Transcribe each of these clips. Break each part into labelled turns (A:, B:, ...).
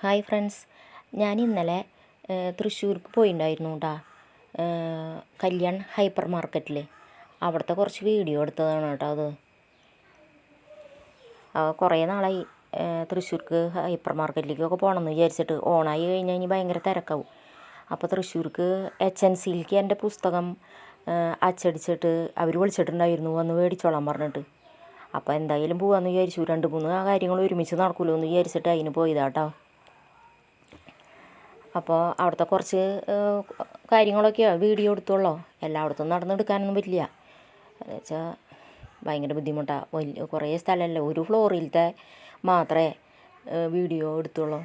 A: Hi friends, ഞാൻ ഇന്നലെ തൃശ്ശൂർക്ക് പോയിട്ടുണ്ടായിരുന്നു കേട്ടോ. കല്യാൺ ഹൈപ്പർ മാർക്കറ്റിൽ അവിടുത്തെ കുറച്ച് വീഡിയോ എടുത്തതാണ് കേട്ടോ. കുറേ നാളായി തൃശ്ശൂർക്ക് ഹൈപ്പർ മാർക്കറ്റിലേക്കൊക്കെ പോകണമെന്ന് വിചാരിച്ചിട്ട്. ഓണായി കഴിഞ്ഞാൽ ഇനി ഭയങ്കര തിരക്കാവും. അപ്പോൾ തൃശ്ശൂർക്ക് HNCയിലേക്ക് എൻ്റെ പുസ്തകം അച്ചടിച്ചിട്ട് അവർ വിളിച്ചിട്ടുണ്ടായിരുന്നു, വന്ന് മേടിച്ചോളാൻ പറഞ്ഞിട്ട്. അപ്പോൾ എന്തായാലും പോകാമെന്ന് വിചാരിച്ചു. 2-3 കാര്യങ്ങൾ ഒരുമിച്ച് നടക്കുമല്ലോ എന്ന് വിചാരിച്ചിട്ട് അതിന് പോയതാട്ടോ. അപ്പോൾ അവിടുത്തെ കുറച്ച് കാര്യങ്ങളൊക്കെയോ വീഡിയോ എടുത്തോളൂ. എല്ലായിടത്തും നടന്നെടുക്കാനൊന്നും പറ്റില്ല. എന്ന് വെച്ചാൽ ഭയങ്കര ബുദ്ധിമുട്ടാണ്. കുറേ സ്ഥലമല്ല, ഒരു ഫ്ലോറിലത്തെ മാത്രമേ വീഡിയോ എടുത്തുള്ളൂ,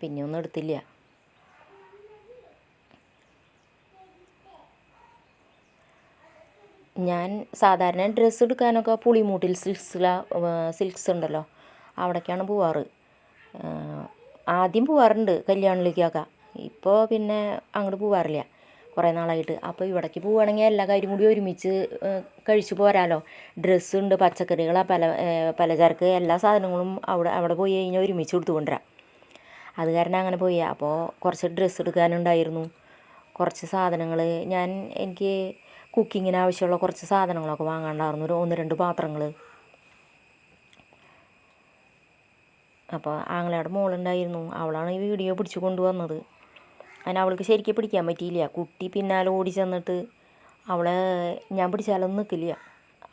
A: പിന്നെ ഒന്നും എടുത്തില്ല. ഞാൻ സാധാരണ ഡ്രസ്സ് എടുക്കാനൊക്കെ പുളിമൂട്ടിൽ സിൽക്സ് ഉണ്ടല്ലോ, അവിടേക്കാണ് പോവാറ്. ആദ്യം പോവാറുണ്ട് കല്യാണിലേക്കൊക്കെ. ഇപ്പോൾ പിന്നെ അങ്ങോട്ട് പോവാറില്ല കുറേ നാളായിട്ട്. അപ്പോൾ ഇവിടേക്ക് പോവുകയാണെങ്കിൽ എല്ലാ കാര്യം കൂടി ഒരുമിച്ച് കഴിച്ചു പോരാലോ. ഡ്രസ്സുണ്ട്, പച്ചക്കറികൾ, പലചരക്ക് എല്ലാ സാധനങ്ങളും അവിടെ പോയി കഴിഞ്ഞാൽ ഒരുമിച്ച് എടുത്തുകൊണ്ടുവരാം. അത് കാരണം അങ്ങനെ പോയി. അപ്പോൾ കുറച്ച് ഡ്രസ്സ് എടുക്കാനുണ്ടായിരുന്നു, കുറച്ച് സാധനങ്ങൾ. എനിക്ക് കുക്കിങ്ങിന് ആവശ്യമുള്ള കുറച്ച് സാധനങ്ങളൊക്കെ വാങ്ങാണ്ടായിരുന്നു, 1-2 പാത്രങ്ങൾ. അപ്പോൾ ആങ്ങളയുടെ മോളുണ്ടായിരുന്നു, അവളാണ് ഈ വീഡിയോ പിടിച്ചു കൊണ്ടുവന്നത്. അതിന് അവൾക്ക് ശരിക്കും പിടിക്കാൻ പറ്റിയില്ല. കുട്ടി പിന്നാലെ ഓടി ചെന്നിട്ട് അവളെ ഞാൻ പിടിച്ചാലൊന്നും നിൽക്കില്ല.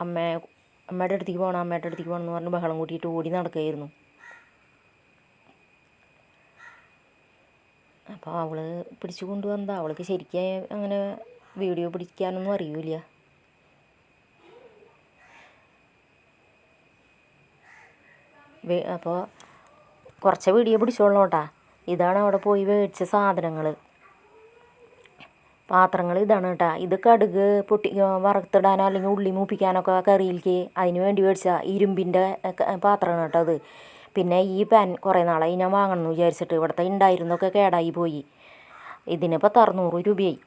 A: അമ്മയുടെ അടുത്തേക്ക് പോകണം എന്ന് പറഞ്ഞ് ബഹളം കൂട്ടിയിട്ട് ഓടി നടക്കുകയായിരുന്നു. അപ്പോൾ അവൾ പിടിച്ചു കൊണ്ടുവന്നതാണ്. അവൾക്ക് ശരിക്കും അങ്ങനെ വീഡിയോ പിടിക്കാനൊന്നും അറിയില്ല. അപ്പോൾ കുറച്ച് വീഡിയോ പിടിച്ചോളൂ കേട്ടോ. ഇതാണ് അവിടെ പോയി മേടിച്ച സാധനങ്ങൾ. പാത്രങ്ങൾ ഇതാണ് കേട്ടോ. ഇത് കടുക് വറുത്തിടാനോ അല്ലെങ്കിൽ ഉള്ളി മൂപ്പിക്കാനൊക്കെ കറിയിലേക്ക് അതിന് വേണ്ടി മേടിച്ച ഇരുമ്പിൻ്റെ പാത്രമാണ് കേട്ടോ അത്. പിന്നെ ഈ പാൻ കുറേ നാളായി ഞാൻ വാങ്ങണമെന്ന് വിചാരിച്ചിട്ട്. ഇവിടുത്തെ ഉണ്ടായിരുന്നൊക്കെ കേടായി പോയി. ഇതിനിപ്പോൾ 600 രൂപയായി.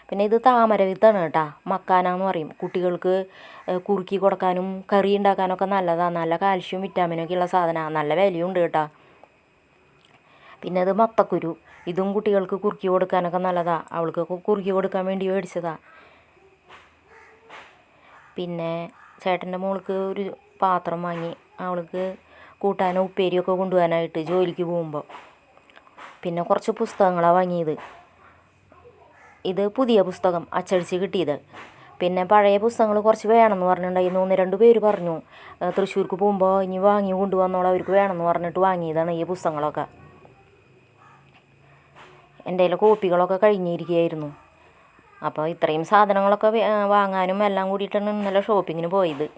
A: പിന്നെ ഇത് താമര വിത്താണ് കേട്ടോ, മക്കാനാന്ന് പറയും. കുട്ടികൾക്ക് കുറുക്കി കൊടുക്കാനും കറി ഉണ്ടാക്കാനൊക്കെ നല്ലതാണ്. നല്ല കാൽഷ്യം വിറ്റാമിനൊക്കെ ഉള്ള സാധനമാണ്. നല്ല വിലയുണ്ട് കേട്ടോ. പിന്നെ ഇത് മത്തക്കുരു, ഇതും കുട്ടികൾക്ക് കുറുക്കി കൊടുക്കാനൊക്കെ നല്ലതാണ്. അവൾക്ക് കുറുക്കി കൊടുക്കാൻ വേണ്ടി മേടിച്ചതാണ്. പിന്നെ ചേട്ടൻ്റെ മോൾക്ക് ഒരു പാത്രം വാങ്ങി, അവൾക്ക് കൂട്ടാനോ ഉപ്പേരിയൊക്കെ കൊണ്ടുപോകാനായിട്ട് ജോലിക്ക് പോകുമ്പോൾ. പിന്നെ കുറച്ച് പുസ്തകങ്ങളാണ് വാങ്ങിയത്. ഇത് പുതിയ പുസ്തകം അച്ചടിച്ച് കിട്ടിയത്. പിന്നെ പഴയ പുസ്തകങ്ങൾ കുറച്ച് വേണമെന്ന് പറഞ്ഞിട്ടുണ്ടായിരുന്നു. 1-2 പേര് പറഞ്ഞു തൃശ്ശൂർക്ക് പോകുമ്പോൾ ഇനി വാങ്ങി കൊണ്ടുവന്നോളാം, അവർക്ക് വേണമെന്ന് പറഞ്ഞിട്ട് വാങ്ങിയതാണ് ഈ പുസ്തകങ്ങളൊക്കെ. എൻ്റെ കയ്യിൽ കോപ്പികളൊക്കെ കഴിഞ്ഞിരിക്കുകയായിരുന്നു. അപ്പോൾ ഇത്രയും സാധനങ്ങളൊക്കെ വാങ്ങാനും എല്ലാം കൂടിയിട്ടാണ് ഇന്നലെ ഷോപ്പിങ്ങിന് പോയത്.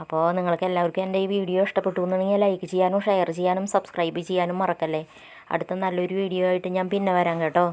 A: അപ്പോൾ നിങ്ങൾക്ക് എല്ലാവർക്കും എൻ്റെ ഈ വീഡിയോ ഇഷ്ടപ്പെട്ടു എന്നുണ്ടെങ്കിൽ ലൈക്ക് ചെയ്യാനും ഷെയർ ചെയ്യാനും സബ്സ്ക്രൈബ് ചെയ്യാനും മറക്കല്ലേ. അടുത്ത നല്ലൊരു വീഡിയോ ആയിട്ട് ഞാൻ പിന്നെ വരാം കേട്ടോ.